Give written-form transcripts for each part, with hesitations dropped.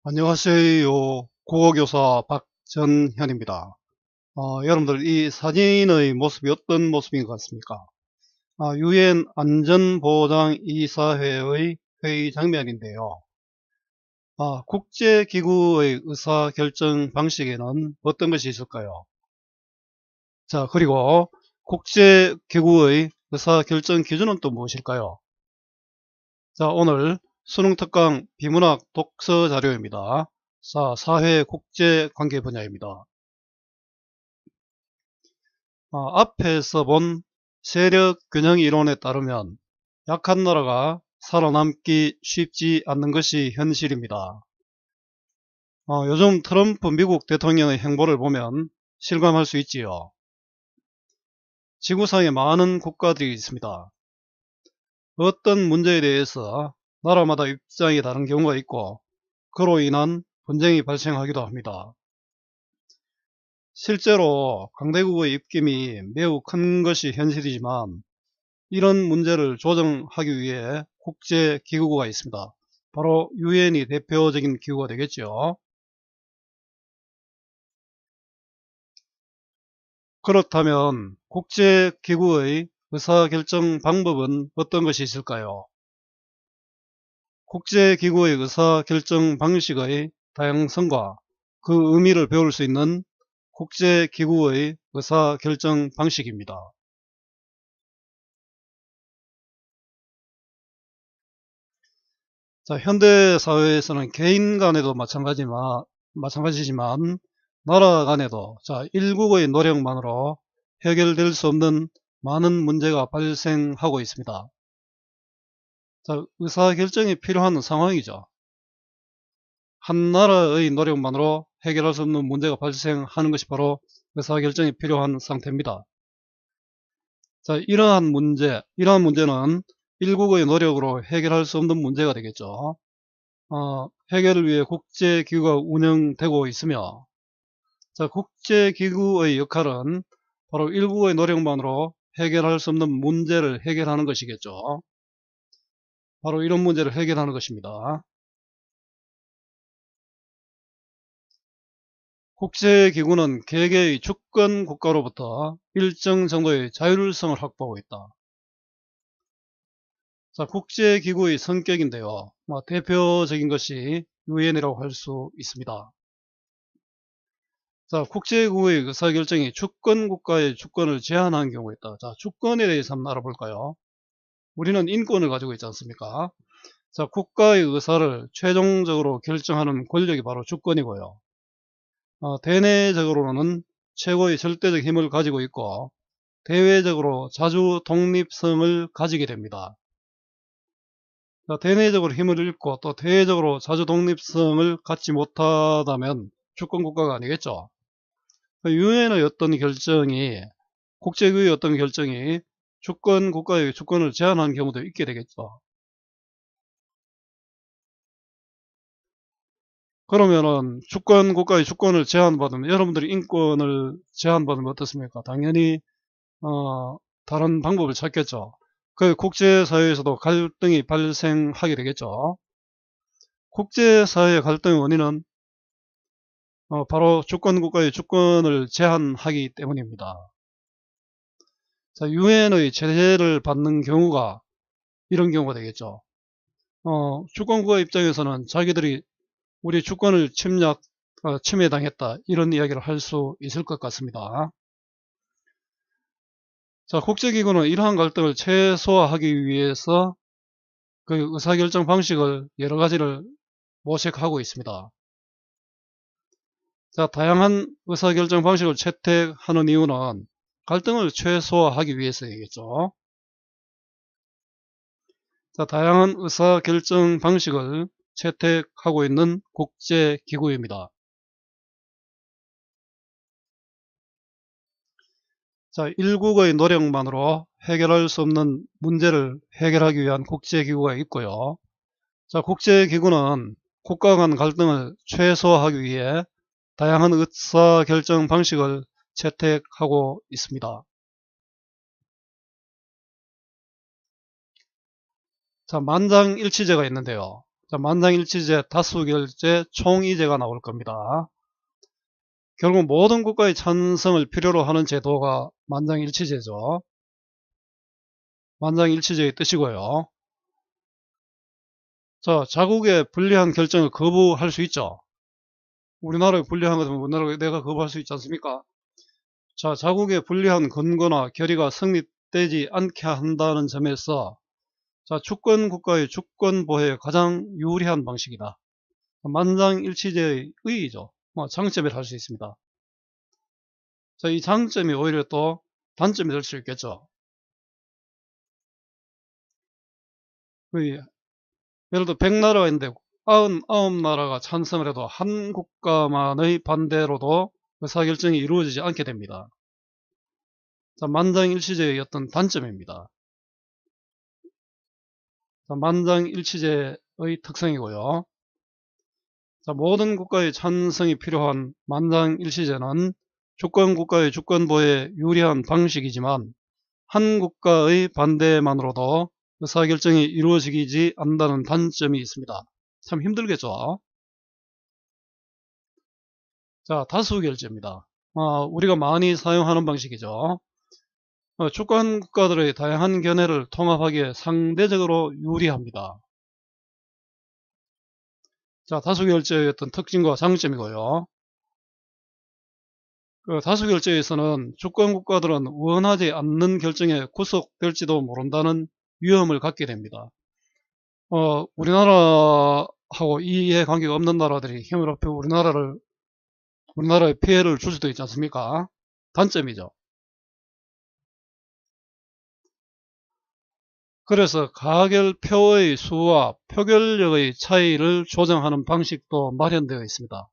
안녕하세요. 국어교사 박전현입니다. 여러분들 이 사진의 모습이 어떤 모습인 것 같습니까? 유엔 안전보장이사회의 회의 장면인데요. 국제기구의 의사결정 방식에는 어떤 것이 있을까요? 자, 그리고 국제기구의 의사결정 기준은 또 무엇일까요? 자, 오늘 수능특강 비문학 독서 자료입니다. 자, 사회 국제관계 분야입니다. 앞에서 본 세력균형 이론에 따르면 약한 나라가 살아남기 쉽지 않는 것이 현실입니다. 요즘 트럼프 미국 대통령의 행보를 보면 실감할 수 있지요. 지구상에 많은 국가들이 있습니다. 어떤 문제에 대해서 나라마다 입장이 다른 경우가 있고 그로 인한 분쟁이 발생하기도 합니다. 실제로 강대국의 입김이 매우 큰 것이 현실이지만 이런 문제를 조정하기 위해 국제기구가 있습니다. 바로 유엔이 대표적인 기구가 되겠죠. 그렇다면 국제기구의 의사결정 방법은 어떤 것이 있을까요? 국제기구의 의사결정 방식의 다양성과 그 의미를 배울 수 있는 국제기구의 의사결정 방식입니다. 자, 현대사회에서는 개인 간에도 마찬가지지만 나라 간에도 일국의 노력만으로 해결될 수 없는 많은 문제가 발생하고 있습니다. 자, 의사결정이 필요한 상황이죠. 한 나라의 노력만으로 해결할 수 없는 문제가 발생하는 것이 바로 의사결정이 필요한 상태입니다. 자, 이러한 문제는 일국의 노력으로 해결할 수 없는 문제가 되겠죠. 해결을 위해 국제기구가 운영되고 있으며, 자, 국제기구의 역할은 바로 일국의 노력만으로 해결할 수 없는 문제를 해결하는 것이겠죠. 바로 이런 문제를 해결하는 것입니다. 국제기구는 개개의 주권 국가로부터 일정 정도의 자율성을 확보하고 있다. 자, 국제기구의 성격인데요. 대표적인 것이 유엔이라고 할 수 있습니다. 자, 국제기구의 의사결정이 주권 국가의 주권을 제한하는 경우가 있다. 자, 주권에 대해서 한번 알아볼까요? 우리는 인권을 가지고 있지 않습니까? 자, 국가의 의사를 최종적으로 결정하는 권력이 바로 주권이고요. 대내적으로는 최고의 절대적 힘을 가지고 있고 대외적으로 자주 독립성을 가지게 됩니다. 자, 대내적으로 힘을 잃고 또 대외적으로 자주 독립성을 갖지 못하다면 주권국가가 아니겠죠. 유엔의 어떤 결정이 국제기구의 어떤 결정이 주권 국가의 주권을 제한하는 경우도 있게 되겠죠. 그러면은 주권 국가의 주권을 제한받으면 여러분들이 인권을 제한받으면 어떻습니까? 당연히 다른 방법을 찾겠죠. 그 국제사회에서도 갈등이 발생하게 되겠죠. 국제사회의 갈등의 원인은 바로 주권 국가의 주권을 제한하기 때문입니다. 자, 유엔의 제재를 받는 경우가 이런 경우가 되겠죠. 주권국가 입장에서는 자기들이 우리 주권을 침해당했다 이런 이야기를 할 수 있을 것 같습니다. 자, 국제기구는 이러한 갈등을 최소화하기 위해서 그 의사결정 방식을 여러 가지를 모색하고 있습니다. 자, 다양한 의사결정 방식을 채택하는 이유는 갈등을 최소화하기 위해서이겠죠. 자, 다양한 의사결정 방식을 채택하고 있는 국제기구입니다. 자, 일국의 노력만으로 해결할 수 없는 문제를 해결하기 위한 국제기구가 있고요. 자, 국제기구는 국가 간 갈등을 최소화하기 위해 다양한 의사결정 방식을 채택하고 있습니다. 자, 만장일치제가 있는데요. 자, 만장일치제, 다수결제, 총이제가 나올 겁니다. 결국 모든 국가의 찬성을 필요로 하는 제도가 만장일치제죠. 만장일치제의 뜻이고요. 자, 자국의 불리한 결정을 거부할 수 있죠. 우리나라에 불리한 것은 우리나라에 내가 거부할 수 있지 않습니까? 자, 자국의 불리한 권고나 결의가 성립되지 않게 한다는 점에서 자, 주권국가의 주권보호에 가장 유리한 방식이다. 만장일치제의 의의죠. 장점이라 할 수 있습니다. 자, 이 장점이 오히려 또 단점이 될 수 있겠죠. 예를 들어 100나라가 있는데 99나라가 찬성을 해도 한 국가만의 반대로도 의사결정이 이루어지지 않게 됩니다. 자, 만장일치제의 어떤 단점입니다. 자, 만장일치제의 특성이고요. 자, 모든 국가의 찬성이 필요한 만장일치제는 주권국가의 주권보호에 유리한 방식이지만 한 국가의 반대만으로도 의사결정이 이루어지지 않는다는 단점이 있습니다. 참 힘들겠죠. 자, 다수결제입니다. 우리가 많이 사용하는 방식이죠. 주권 국가들의 다양한 견해를 통합하기에 상대적으로 유리합니다. 자, 다수결제의 어떤 특징과 장점이고요. 다수결제에서는 주권 국가들은 원하지 않는 결정에 구속될지도 모른다는 위험을 갖게 됩니다. 우리나라하고 이해관계가 없는 나라들이 힘을 합해 우리나라에 피해를 줄 수도 있지 않습니까? 단점이죠. 그래서 가결표의 수와 표결력의 차이를 조정하는 방식도 마련되어 있습니다.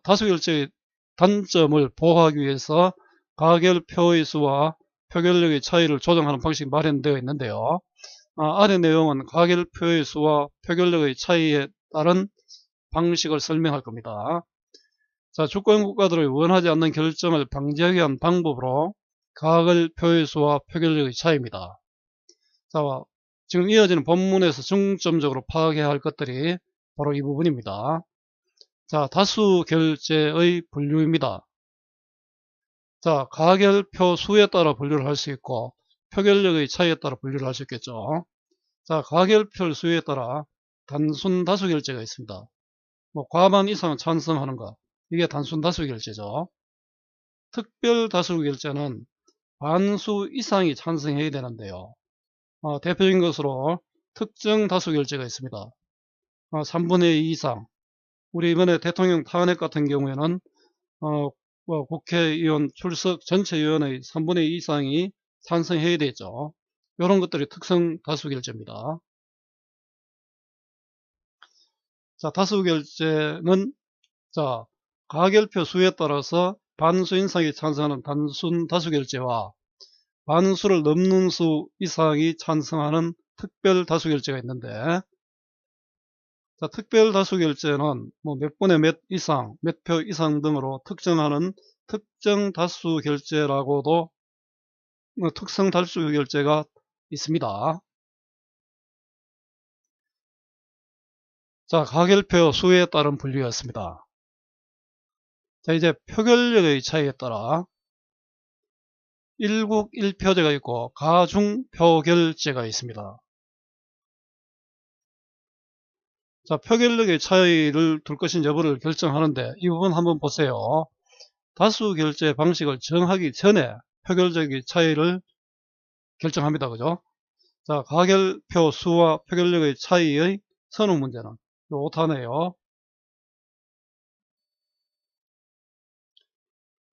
다수결제의 단점을 보호하기 위해서 가결표의 수와 표결력의 차이를 조정하는 방식이 마련되어 있는데요. 아래 내용은 가결표의 수와 표결력의 차이에 따른 방식을 설명할 겁니다. 자, 주권국가들의 원하지 않는 결정을 방지하기 위한 방법으로 가결표의 수와 표결력의 차이입니다. 자, 지금 이어지는 본문에서 중점적으로 파악해야 할 것들이 바로 이 부분입니다. 자, 다수결제의 분류입니다. 자, 가결표 수에 따라 분류를 할 수 있고 표결력의 차이에 따라 분류를 할 수 있겠죠. 자, 가결표 수에 따라 단순 다수결제가 있습니다. 과반 이상 찬성하는 것, 이게 단순 다수결제죠. 특별 다수결제는 반수 이상이 찬성해야 되는데요. 대표적인 것으로 특정 다수결제가 있습니다. 3분의 2 이상. 우리 이번에 대통령 탄핵 같은 경우에는 국회의원 출석 전체위원의 3분의 2 이상이 찬성해야 되죠. 이런 것들이 특성 다수결제입니다. 자, 다수결제는 자, 가결표 수에 따라서 반수 이상이 찬성하는 단순 다수결제와 반수를 넘는 수 이상이 찬성하는 특별 다수결제가 있는데, 자, 특별 다수결제는 몇 분의 몇 이상, 몇 표 이상 등으로 특정하는 특정 다수결제라고도 특성 다수결제가 있습니다. 자, 가결표 수에 따른 분류였습니다. 자, 이제 표결력의 차이에 따라 1국 1표제가 있고 가중표결제가 있습니다. 자, 표결력의 차이를 둘 것인지 여부를 결정하는데 이 부분 한번 보세요. 다수결제 방식을 정하기 전에 표결력의 차이를 결정합니다. 그죠? 자, 가결표 수와 표결력의 차이의 선호 문제는 요 오타네요.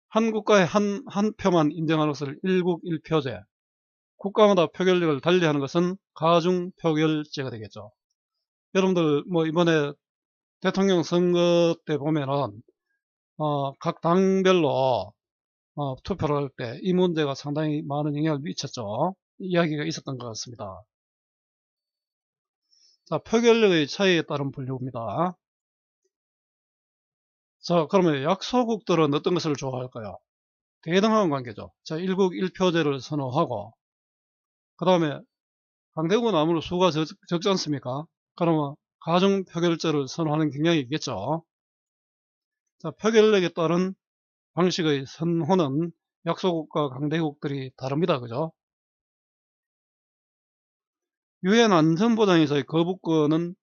한 국가에 한 표만 인정하는 것을 1국 1표제, 국가마다 표결력을 달리하는 것은 가중표결제가 되겠죠. 여러분들 이번에 대통령 선거 때 보면은 각 당별로 투표를 할 때 이 문제가 상당히 많은 영향을 미쳤죠. 이야기가 있었던 것 같습니다. 자, 표결력의 차이에 따른 분류입니다. 자, 그러면 약소국들은 어떤 것을 좋아할까요? 대등한 관계죠. 자, 1국 1표제를 선호하고, 그 다음에 강대국은 아무래도 수가 적지 않습니까? 그러면 가중 표결제를 선호하는 경향이 있겠죠. 자, 표결력에 따른 방식의 선호는 약소국과 강대국들이 다릅니다. 그죠? 유엔 안전보장에서의 거부권은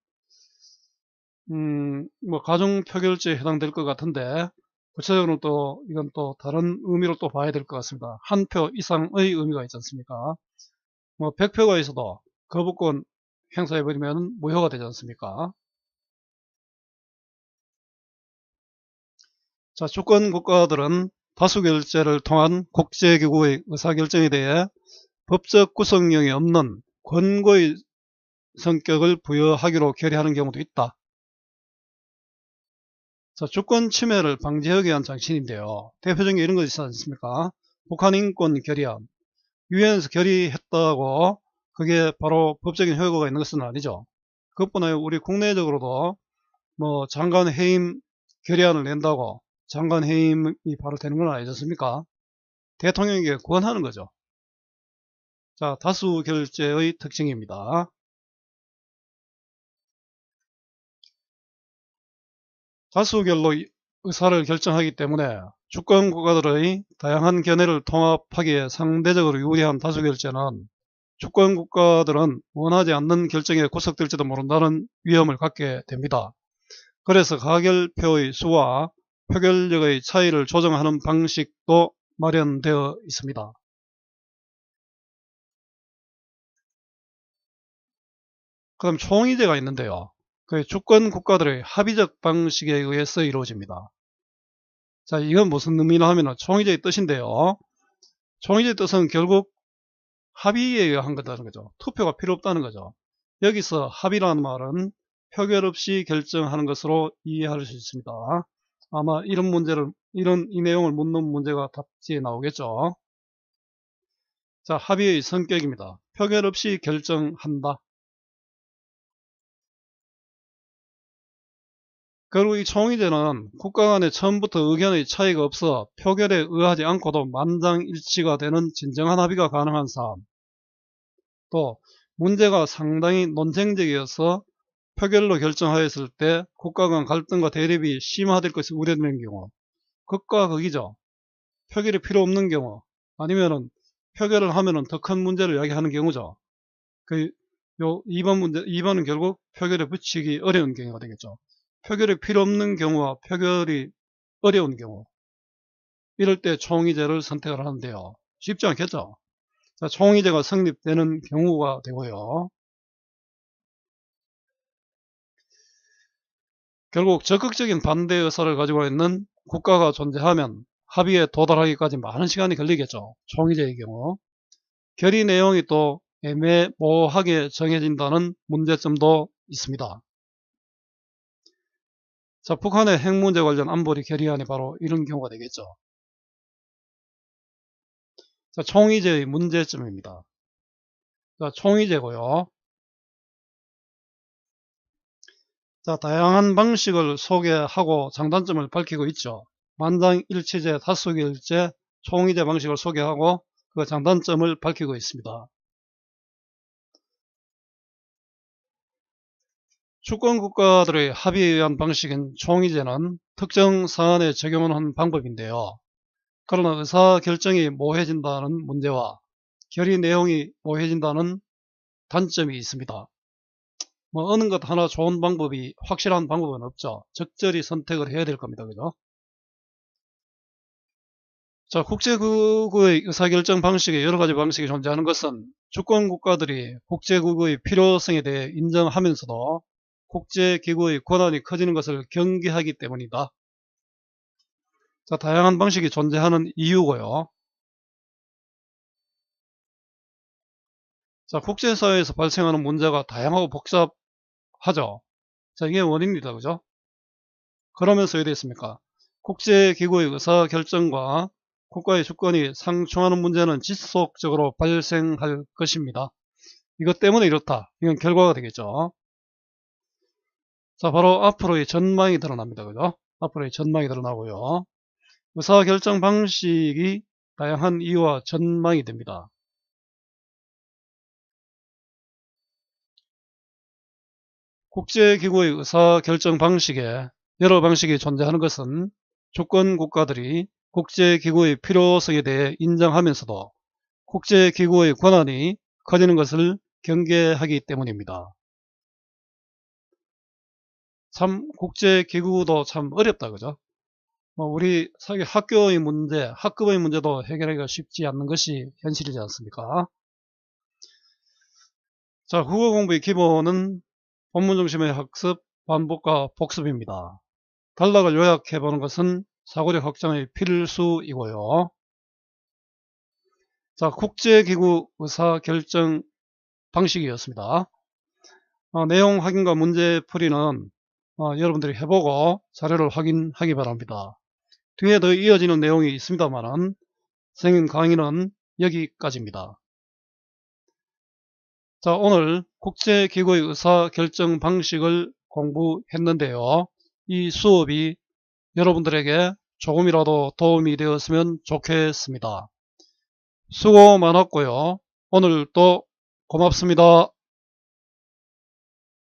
뭐 가중 표결제에 해당될 것 같은데 구체적으로 또 이건 또 다른 의미로 또 봐야 될 것 같습니다. 한 표 이상의 의미가 있지 않습니까? 뭐 100표가 있어도 거부권 행사해버리면 무효가 되지 않습니까? 자, 주권 국가들은 다수결제를 통한 국제기구의 의사결정에 대해 법적 구성력이 없는 권고의 성격을 부여하기로 결의하는 경우도 있다. 자, 주권 침해를 방지하기 위한 장치인데요. 대표적인 게 이런 거 있지 않습니까? 북한 인권 결의안. 유엔에서 결의했다고 그게 바로 법적인 효과가 있는 것은 아니죠. 그것뿐 아니라 우리 국내적으로도 뭐 장관 해임 결의안을 낸다고 장관 해임이 바로 되는 건 아니지 않습니까? 대통령에게 권하는 거죠. 자, 다수 결제의 특징입니다. 다수결로 의사를 결정하기 때문에 주권 국가들의 다양한 견해를 통합하기에 상대적으로 유리한 다수결제는 주권 국가들은 원하지 않는 결정에 구속될지도 모른다는 위험을 갖게 됩니다. 그래서 가결표의 수와 표결력의 차이를 조정하는 방식도 마련되어 있습니다. 그 다음 총의제가 있는데요. 그 주권 국가들의 합의적 방식에 의해서 이루어집니다. 자, 이건 무슨 의미냐 하면 총의제의 뜻인데요. 총의제의 뜻은 결국 합의에 의한 거다는 거죠. 투표가 필요 없다는 거죠. 여기서 합의라는 말은 표결 없이 결정하는 것으로 이해할 수 있습니다. 아마 이 내용을 묻는 문제가 답지에 나오겠죠. 자, 합의의 성격입니다. 표결 없이 결정한다. 그리고 이 총의제는 국가 간에 처음부터 의견의 차이가 없어 표결에 의하지 않고도 만장일치가 되는 진정한 합의가 가능한 사안. 또 문제가 상당히 논쟁적이어서 표결로 결정하였을 때 국가 간 갈등과 대립이 심화될 것이 우려되는 경우, 극과 극이죠. 표결이 필요 없는 경우, 아니면은 표결을 하면은 더 큰 문제를 야기하는 경우죠. 그, 2번은 결국 표결에 붙이기 어려운 경우가 되겠죠. 표결이 필요 없는 경우와 표결이 어려운 경우, 이럴 때 총의제를 선택을 하는데요. 쉽지 않겠죠. 자, 총의제가 성립되는 경우가 되고요. 결국 적극적인 반대 의사를 가지고 있는 국가가 존재하면 합의에 도달하기까지 많은 시간이 걸리겠죠. 총의제의 경우. 결의 내용이 또 애매모호하게 정해진다는 문제점도 있습니다. 자, 북한의 핵 문제 관련 안보리 결의안이 바로 이런 경우가 되겠죠. 자, 총의제의 문제점입니다. 자, 총의제고요. 자, 다양한 방식을 소개하고 장단점을 밝히고 있죠. 만장일치제, 다수결제, 총의제 방식을 소개하고 그 장단점을 밝히고 있습니다. 주권 국가들의 합의에 의한 방식인 총의제는 특정 사안에 적용하는 방법인데요. 그러나 의사결정이 모호해진다는 문제와 결의 내용이 모호해진다는 단점이 있습니다. 뭐 어느 것 하나 좋은 방법이 확실한 방법은 없죠. 적절히 선택을 해야 될 겁니다. 그죠? 자, 국제구구의 의사결정 방식에 여러 가지 방식이 존재하는 것은 주권 국가들이 국제구구의 필요성에 대해 인정하면서도 국제기구의 권한이 커지는 것을 경계하기 때문이다. 자, 다양한 방식이 존재하는 이유고요. 자, 국제사회에서 발생하는 문제가 다양하고 복잡하죠. 자, 이게 원인입니다. 그죠? 그러면서 어디 있습니까? 국제기구의 의사결정과 국가의 주권이 상충하는 문제는 지속적으로 발생할 것입니다. 이것 때문에 이렇다. 이건 결과가 되겠죠. 자, 바로 앞으로의 전망이 드러납니다. 그죠? 앞으로의 전망이 드러나고요. 의사결정 방식이 다양한 이유와 전망이 됩니다. 국제기구의 의사결정 방식에 여러 방식이 존재하는 것은 주권 국가들이 국제기구의 필요성에 대해 인정하면서도 국제기구의 권한이 커지는 것을 경계하기 때문입니다. 참 국제기구도 참 어렵다, 그죠? 우리 학교의 문제, 학급의 문제도 해결하기가 쉽지 않는 것이 현실이지 않습니까? 자, 국어 공부의 기본은 본문 중심의 학습, 반복과 복습입니다. 단락을 요약해보는 것은 사고력 확장의 필수이고요. 자, 국제기구 의사결정 방식이었습니다. 내용 확인과 문제풀이는 여러분들이 해보고 자료를 확인하기 바랍니다. 뒤에 더 이어지는 내용이 있습니다만 선생님 강의는 여기까지입니다. 자, 오늘 국제기구의 의사결정 방식을 공부했는데요. 이 수업이 여러분들에게 조금이라도 도움이 되었으면 좋겠습니다. 수고 많았고요. 오늘도 고맙습니다.